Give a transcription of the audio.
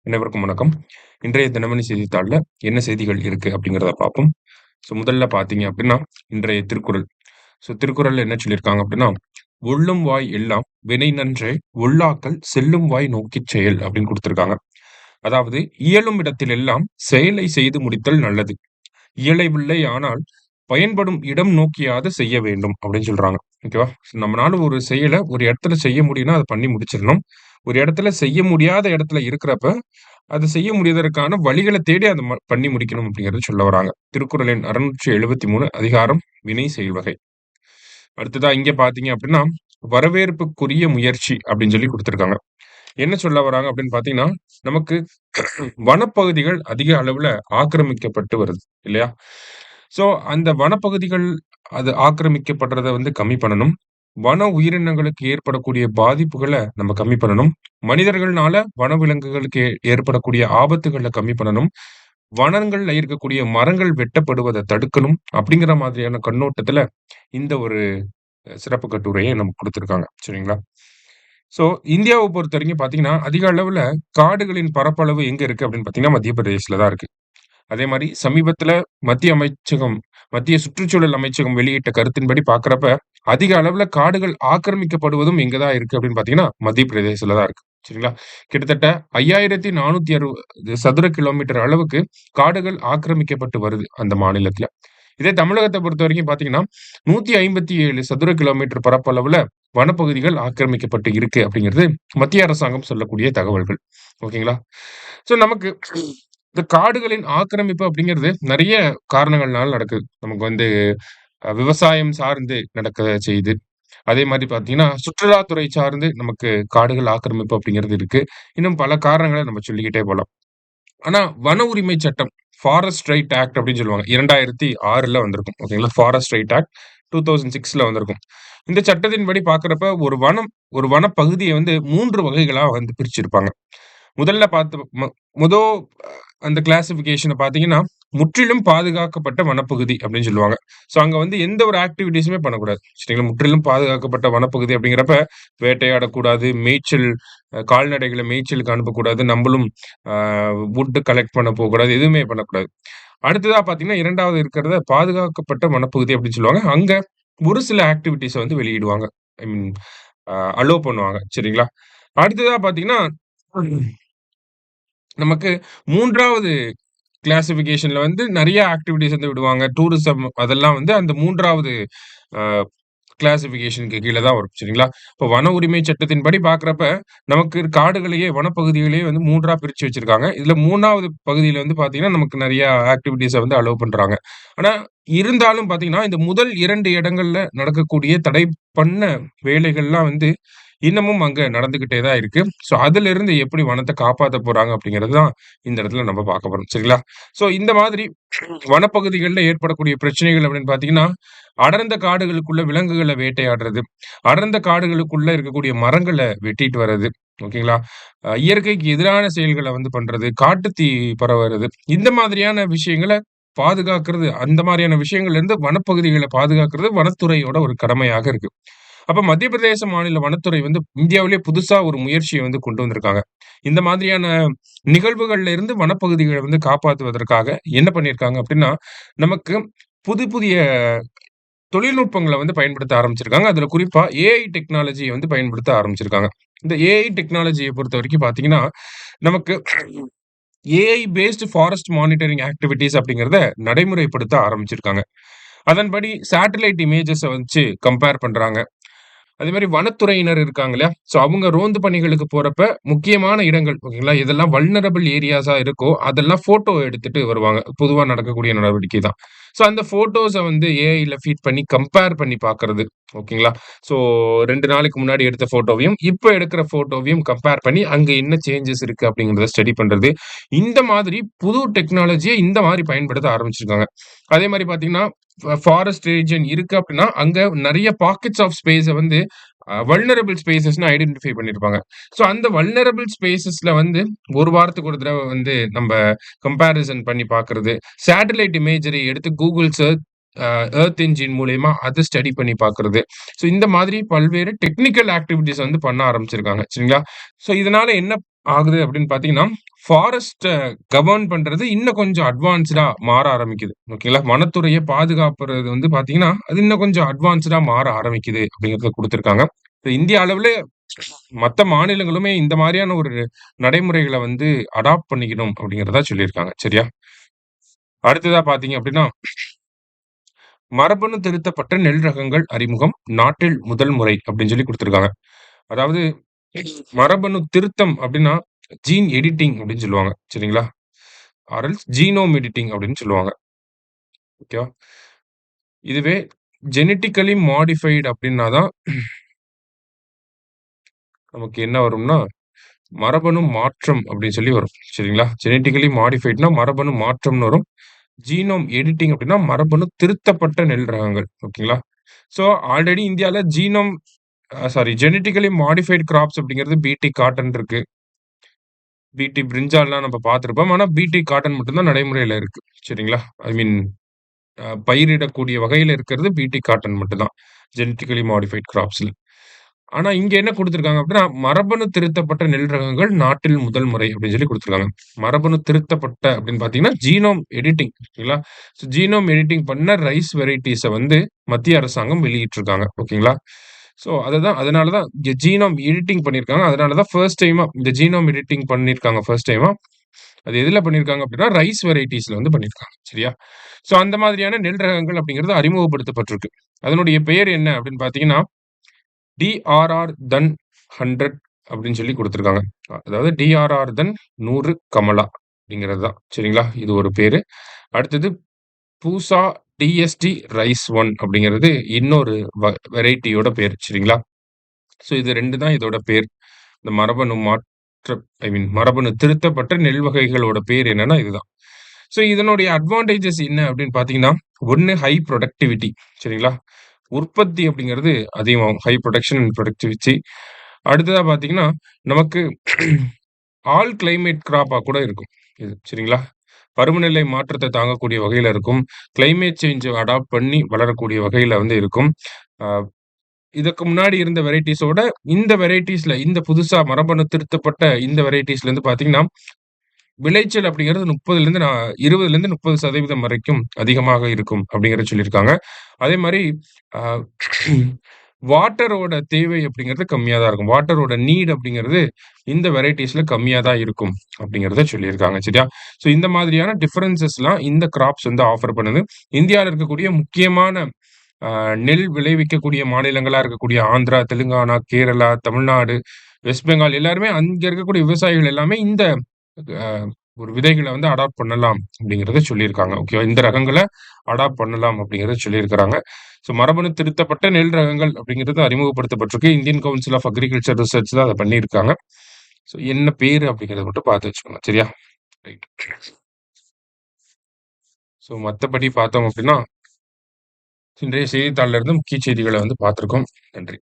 அனைவருக்கும் வணக்கம். இன்றைய தினமணி செய்தித்தாள்ல என்ன செய்திகள் இருக்கு அப்படிங்கிறத பார்ப்போம். முதல்ல பார்த்தீங்க அப்படின்னா, இன்றைய திருக்குறள். திருக்குறள்ல என்ன சொல்லியிருக்காங்க அப்படின்னா, "ஒல்லும் வாய் எல்லாம் வினை நன்றே ஒல்லாக்கல் செல்லும் வாய் நோக்கிச் செயல்" அப்படின்னு குடுத்திருக்காங்க. அதாவது, "இயலும் இடத்திலெல்லாம் செயலை செய்து முடித்தல் நல்லது. இயலவில்லை ஆனால் பயன்படும் இடம் நோக்கியாது செய்ய வேண்டும்" அப்படின்னு சொல்றாங்க. ஓகேவா? நம்மனால ஒரு செயல ஒரு இடத்துல செய்ய முடியும்னா, அத பண்ணி முடிச்சிரணும். ஒரு இடத்துல செய்ய முடியாத இடத்துல இருக்கிறப்ப, அத செய்ய முடிவதற்கான வழிகள தேடி அத பண்ணி முடிக்கணும் அப்படிங்கிறத சொல்ல வராங்க. திருக்குறள் எண் 673 அதிகாரம் வினை செயல்வகை. அடுத்ததா இங்க பார்த்தீங்க அப்படின்னா, "வரவேற்புக்குரிய முயற்சி" அப்படின்னு சொல்லி குடுத்திருக்காங்க. என்ன சொல்ல வராங்க அப்படின்னு பார்த்தீங்கன்னா, நமக்கு வனப்பகுதிகள் அதிக அளவுல ஆக்கிரமிக்கப்பட்டு வருது இல்லையா? ஸோ அந்த வனப்பகுதிகள் அது ஆக்கிரமிக்கப்படுறத வந்து கம்மி பண்ணணும். வன உயிரினங்களுக்கு ஏற்படக்கூடிய பாதிப்புகள நம்ம கம்மி பண்ணணும். மனிதர்கள்னால வனவிலங்குகளுக்கு ஏற்படக்கூடிய ஆபத்துகள கம்மி பண்ணணும். வனங்கள்ல இருக்கக்கூடிய மரங்கள் வெட்டப்படுவத தடுக்கணும். அப்படிங்கிற மாதிரியான கண்ணோட்டத்துல இந்த ஒரு சிறப்பு கட்டுரைய நமக்கு குடுத்திருக்காங்க. சரிங்களா? ஸோ இந்தியாவ பொறுத்தவரைக்கும் பார்த்தீங்கன்னா, அதிக அளவுல காடுகளின் பரப்பளவு எங்க இருக்கு அப்படின்னு பார்த்தீங்கன்னா, மத்திய பிரதேசல தான் இருக்கு. அதே மாரி சமீபத்தில மத்திய சுற்றுச்சூழல் அமைச்சகம் வெளியிட்ட கருத்தின்படி பார்க்கிறப்ப, அதிக அளவுல காடுகள் ஆக்கிரமிக்கப்படுவதும் எங்க தான் இருக்கு அப்படின்னு பார்த்தீங்கன்னா, மத்திய பிரதேசல தான் இருக்கு. சரிங்களா? கிட்டத்தட்ட 5460 சதுர கிலோமீட்டர் அளவுக்கு காடுகள் ஆக்கிரமிக்கப்பட்டு வருது அந்த மாநிலத்தில. இதே தமிழகத்த பொறுத்தவரைக்கும் பார்த்தீங்கன்னா, 157 சதுர கிலோமீட்டர் பரப்பளவுல வனப்பகுதிகள் ஆக்கிரமிக்கப்பட்டு இருக்கு அப்படிங்கிறது மத்திய அரசாங்கம் சொல்லக்கூடிய தகவல்கள். ஓகேங்களா? நமக்கு இந்த காடுகளின் ஆக்கிரமிப்பு அப்படிங்கிறது நெறைய காரணங்கள்னால நடக்குது. நமக்கு வந்து விவசாயம் சார்ந்து நடக்க செய்யுது. அதே மாரி பார்த்தீங்கன்னா, சுற்றுலாத்துறை சார்ந்து நமக்கு காடுகள் ஆக்கிரமிப்பு அப்படிங்கிறது இருக்கு. இன்னும் பல காரணங்கள நம்ம சொல்லிக்கிட்டே போலாம். ஆனா, வன உரிமை சட்டம் ஃபாரஸ்ட் ரைட் ஆக்ட் அப்படின்னு சொல்லுவாங்க. 2006ல வந்திருக்கும். ஓகேங்களா? ஃபாரஸ்ட் ரைட் ஆக்ட் 2006ல வந்திருக்கும். இந்த சட்டத்தின்படி பார்க்கிறப்ப ஒரு வனப்பகுதிய வந்து 3 வகைகளா வந்து பிரிச்சிருப்பாங்க. முதல்ல பார்த்து முதோ அந்த கிளாசிஃபிகேஷன பார்த்தீங்கன்னா, முற்றிலும் பாதுகாக்கப்பட்ட வனப்பகுதி அப்படின்னு சொல்லுவாங்க. அங்க வந்து எந்த ஒரு ஆக்டிவிட்டீஸுமே பண்ணக்கூடாது. சரிங்களா? முற்றிலும் பாதுகாக்கப்பட்ட வனப்பகுதி அப்படிங்கிறப்ப, வேட்டையாடக்கூடாது, மேய்ச்சல் கால்நடைகள மேய்ச்சலுக்கு அனுப்பக்கூடாது. நம்பளும் அ வுட் கலெக்ட் பண்ண போகக்கூடாது. எதுவுமே பண்ணக்கூடாது. அடுத்ததா பார்த்தீங்கன்னா, 2வது இருக்கிறத பாதுகாக்கப்பட்ட வனப்பகுதி அப்படின்னு சொல்லுவாங்க. அங்க ஒரு சில ஆக்டிவிட்டீஸ வந்து வெளியிடுவாங்க. ஐ மீன் அலோவ் பண்ணுவாங்க. சரிங்களா? அடுத்ததா பார்த்தீங்கன்னா, நமக்கு 3வது கிளாசிஃபிகேஷன்ல வந்து நெறைய ஆக்டிவிட்டீஸ் வந்து விடுவாங்க. டூரிசம் அதெல்லாம் வந்து அந்த 3வது அ கிளாசிஃபிகேஷனுக்கு கீழ தான் வரும். சரிங்களா? இப்போ வன உரிமை சட்டத்தின்படி பார்க்கிறப்ப, நமக்கு காடுகளையே வனப்பகுதிகளையே வந்து 3ஆ பிரிச்சு வச்சிருக்காங்க. இதுல 3வது பகுதியில வந்து பார்த்தீங்கன்னா, நமக்கு நெறைய ஆக்டிவிட்டீஸ வந்து அலோவ் பண்றாங்க. ஆனா, இருந்தாலும் பார்த்தீங்கன்னா, இந்த முதல் 2 இடங்கள்ல நடக்கக்கூடிய தடை பண்ண வேலைகள்லாம் வந்து இன்னமும் அங்க நடந்துகிட்டே தான் இருக்கு. அதிலிருந்து எப்படி வனத்த காப்பாத்த போறாங்க அப்படிங்கிறது தான் இந்த இடத்துல நம்ம பார்க்க போறோம். சரிங்களா? இந்த மாதிரி வனப்பகுதிகள்ல ஏற்படக்கூடிய பிரச்சனைகள் அப்படின்னு பார்த்தீங்கன்னா, அடர்ந்த காடுகளுக்குள்ள விலங்குகள வேட்டையாடுறது, அடர்ந்த காடுகளுக்குள்ள இருக்கக்கூடிய மரங்கள வெட்டிட்டு வர்றது, ஓகேங்களா? இயற்கைக்கு எதிரான செயல்கள வந்து பண்றது, காட்டுத்தீ பரவுறது, இந்த மாதிரியான விஷயங்கள பாதுகாக்கிறது, அந்த மாரியான விஷயங்கள்ல இருந்து வனப்பகுதிகள பாதுகாக்கிறது வனத்துறையோட ஒரு கடமையாக இருக்கு. அப்ப மத்திய பிரதேச மாநில வனத்துறை வந்து இந்தியாவிலேயே புதுசா ஒரு முயற்சிய வந்து கொண்டு வந்திருக்காங்க. இந்த மாதிரியான நிகழ்வுகள்ல இருந்து வனப்பகுதிகள வந்து காப்பாத்துவதற்காக என்ன பண்ணியிருக்காங்க அப்டின்னா, நமக்கு புதிய தொழில்நுட்பங்கள வந்து பயன்படுத்த ஆரம்பிச்சிருக்காங்க. அதுல குறிப்பா ஏஐ டெக்னாலஜிய வந்து பயன்படுத்த ஆரம்பிச்சிருக்காங்க. இந்த ஏஐ டெக்னாலஜிய பொறுத்தவரைக்கும் பார்த்தீங்கன்னா, நமக்கு AI based forest monitoring activities அப்படிங்கிறத நடைமுறைப்படுத்த ஆரம்பிச்சிருக்காங்க. அதன்படி சேட்டலைட் இமேஜஸ வச்சு கம்பேர் பண்றாங்க. அதே மாரி வனத்துறையினர் இருக்காங்க இல்லையா? அவங்க ரோந்து பணிகளுக்கு போறப்ப, முக்கியமான இடங்கள் ஓகேங்களா? எதெல்லாம் வல்னரபிள் ஏரியாஸா இருக்கோ, அதெல்லாம் ஃபோட்டோ எடுத்துட்டு வருவாங்க. பொதுவா நடக்கக்கூடிய நடவடிக்கை தான். அந்த ஃபோட்டோஸ வந்து ஏஐல ஃபீட் பண்ணி கம்பேர் பண்ணி பார்க்கறது. ஓகேங்களா? ஸோ 2 நாளைக்கு முன்னாடி எடுத்த ஃபோட்டோவையும், இப்ப எடுக்கிற ஃபோட்டோவையும் கம்பேர் பண்ணி, அங்க என்ன சேஞ்சஸ் இருக்கு அப்படிங்கிறத ஸ்டடி பண்றது. இந்த மாதிரி புது டெக்னாலஜிய இந்த மாரி பயன்படுத்த ஆரம்பிச்சிருக்காங்க. அதே மாரி பார்த்தீங்கன்னா, ஃபாரஸ்ட் ரீஜியன் இருக்கு அப்டின்னா, அங்க நெறைய பாக்கெட்ஸ் ஆஃப் ஸ்பேஸ வந்து வல்னரபிள் ஸ்பேஸஸ்ன்னு ஐடென்டிஃபை பண்ணியிருப்பாங்க. அந்த வல்னரபிள் ஸ்பேஸஸ்ல வந்து 1 வாரத்துக்கு ஒரு தடவ வந்து நம்ப கம்பேரிசன் பண்ணி பார்க்கறது. சேட்டலைட் இமேஜரி எடுத்து Google எர்த் என்ஜின் மூலியமா அத ஸ்டடி பண்ணி பார்க்கிறது. ஸோ இந்த மாதிரி பல்வேறு டெக்னிக்கல் ஆக்டிவிட்டீஸ் வந்து பண்ண ஆரம்பிச்சிருக்காங்க. சரிங்களா? ஸோ இதனால என்ன ஆகுது அப்படின்னு பார்த்தீங்கன்னா, ஃபாரஸ்ட்ட கவர்ன் பண்றது இன்னும் கொஞ்சம் அட்வான்ஸ்டா மாற ஆரம்பிக்குது. ஓகேங்களா? வனத்துறைய பாதுகாப்புறது வந்து பார்த்தீங்கன்னா, அது இன்னும் கொஞ்சம் அட்வான்ஸ்டா மாற ஆரம்பிக்குது அப்படிங்கிறத குடுத்திருக்காங்க. இப்ப இந்திய அளவுல மத்த மாநிலங்களுமே இந்த மாரியான ஒரு நடைமுறைகள வந்து அடாப்ட் பண்ணிக்கணும் அப்படிங்கிறதா சொல்லியிருக்காங்க. சரியா? அடுத்ததா பார்த்தீங்க அப்படின்னா, மரபணு திருத்தப்பட்ட நெல் ரகங்கள் அறிமுகம் நாட்டில் முதல் முறை அப்படின்னு சொல்லி குடுத்திருக்காங்க. அதாவது மரபணு திருத்தம் அப்படின்னா, ஜீன் எடிட்டிங் அப்படின்னு சொல்லுவாங்க. சரிங்களா? ஆர் எல்ஸ் ஜீனோம் எடிட்டிங் அப்படின்னு சொல்லுவாங்க. ஓகேவா? இதுவே ஜெனடிக்கலி மாடிஃபைட் அப்படின்னா தான் நமக்கு என்ன வரும்னா, மரபணு மாற்றம் அப்படின்னு சொல்லி வரும். சரிங்களா? ஜெனடிக்கலி மாடிஃபைட்னா மரபணு மாற்றம்னு வரும். ஜீனோம் எடிட்டிங் அப்படின்னா, மரபணு திருத்தப்பட்ட நெல் ரகங்கள். ஓகேங்களா? ஸோ ஆல்ரெடி இந்தியால ஜெனடிக்கலி மாடிஃபைட் கிராப்ஸ் அப்படிங்கிறது பிடி காட்டன் இருக்கு. பிடி பிரிஞ்சால்லாம் நம்ம பார்த்திருப்போம். ஆனா பிடி காட்டன் மட்டும் தான் நடைமுறையில இருக்கு. சரிங்களா? ஐ மீன் பயிரிடக்கூடிய வகையில இருக்கிறது பிடி காட்டன் மட்டும் தான். ஜெனடிக்கலி மாடிஃபைட் கிராப்ஸ்ல. ஆனா இங்க என்ன குடுத்திருக்காங்க அப்டின்னா, மரபணு திருத்தப்பட்ட நெல் ரகங்கள் நாட்டில் முதல் முறை அப்டின்னு சொல்லி குடுத்திருக்காங்க. மரபணு திருத்தப்பட்ட அப்டின்னு பார்த்தீங்கன்னா, ஜீனோம் எடிட்டிங் ஓகேங்களா? ஸோ ஜீனோம் எடிட்டிங் பண்ண ரைஸ் வெரைட்டீஸ வந்து மத்திய அரசாங்கம் வெளியிட்டிருக்காங்க. ஓகேங்களா? ஸோ அதனால தான் இங்க ஜீனோம் எடிட்டிங் பண்ணியிருக்காங்க. அதனால தான் ஃபர்ஸ்ட் டைமா இந்த ஜீனோம் எடிட்டிங் பண்ணியிருக்காங்க ஃபர்ஸ்ட் டைமா. அது எதுல பண்ணியிருக்காங்க அப்டின்னா, ரைஸ் வெரைட்டீஸ்ல வந்து பண்ணியிருக்காங்க. சரியா? ஸோ அந்த மாதிரியான நெல் ரகங்கள் அப்டிங்கிறது அறிமுகப்படுத்தப்பட்டிருக்கு. அதனுடைய பெயர் என்ன அப்டின்னு பார்த்தீங்கன்னா டிஆர்ஆர் தன் 100 அப்படின்னு சொல்லி குடுத்துருக்காங்க. அதாவது டிஆர்ஆர் தன் 100 கமலா அப்படிங்கிறது தான். சரிங்களா? இது ஒரு பேரு. அடுத்தது பூசா டிஎஸ்டி ரைஸ் 1 அப்படிங்கிறது இன்னொரு வெரைட்டியோட பேர். சரிங்களா? ஸோ இது 2 தான் இதோட பேர். இந்த மரபணு மாற்ற ஐ மீன் மரபணு திருத்தப்பட்ட நெல் வகைகளோட பேர் என்னன்னா இதுதான். ஸோ இதனுடைய அட்வான்டேஜஸ் என்ன அப்படின்னு பார்த்தீங்கன்னா, 1 ஹை புரொடக்டிவிட்டி சரிங்களா? உற்பத்தி அப்படிங்கிறது அதிகமாகும். High production and productivity. அடுத்ததா பார்த்தீங்கன்னா, நமக்கு ஆல் கிளைமேட் கிராப்பா கூட இருக்கும். இது சரிங்களா? பருவநிலை மாற்றத்த தாங்கக்கூடிய வகையில இருக்கும். கிளைமேட் சேஞ்ச் அடாப்ட் பண்ணி வளரக்கூடிய வகையில வந்து இருக்கும். அ இதற்கு முன்னாடி இருந்த வெரைட்டீஸோட இந்த வெரைட்டீஸ்ல இந்த புதுசா மரபணு திருத்தப்பட்ட இந்த வெரைட்டீஸ்ல பார்த்தீங்கன்னா, விளைச்சல் அப்படிங்கிறது 20லிருந்து 30% வரைக்கும் அதிகமாக இருக்கும் அப்படிங்கிறத சொல்லியிருக்காங்க. அதே மாரி அ வாட்டரோட தேவை அப்படிங்கிறது கம்மியா தான் இருக்கும். வாட்டரோட நீட் அப்படிங்கிறது இந்த வெரைட்டீஸ்ல கம்மியா தான் இருக்கும் அப்படிங்கிறத சொல்லியிருக்காங்க. சரியா? ஸோ இந்த மாதிரியான டிஃபரன்ஸஸ்லாம் இந்த கிராப்ஸ் வந்து ஆஃபர் பண்ணுது. இந்தியால இருக்கக்கூடிய முக்கியமான அ நெல் விளைவிக்கக்கூடிய மாநிலங்களா இருக்கக்கூடிய ஆந்திரா, தெலுங்கானா, கேரளா, தமிழ்நாடு, வெஸ்ட் பெங்கால் எல்லாருமே அங்க இருக்கக்கூடிய விவசாயிகள் எல்லாமே இந்த அ ஒரு விதைகள வந்து அடாப்ட் பண்ணலாம் அப்படிங்கிறத சொல்லியிருக்காங்க. ஓகேவா? இந்த ரகங்கள அடாப்ட் பண்ணலாம் அப்படிங்கிறத சொல்லியிருக்கிறாங்க. ஸோ மரபணு திருத்தப்பட்ட நெல் ரகங்கள் அப்படிங்கிறது அறிமுகப்படுத்தப்பட்டிருக்கு. Indian council of agriculture research தான் அத பண்ணியிருக்காங்க. ஸோ என்ன பேரு அப்படிங்கிறத மட்டும் பார்த்து வச்சுக்கோங்க. சரியா? ரைட். ஸோ மத்தபடி பார்த்தோம் அப்படின்னா, இன்றைய செய்தித்தாள்ல இருந்து முக்கிய செய்திகள வந்து பார்த்திருக்கோம். நன்றி.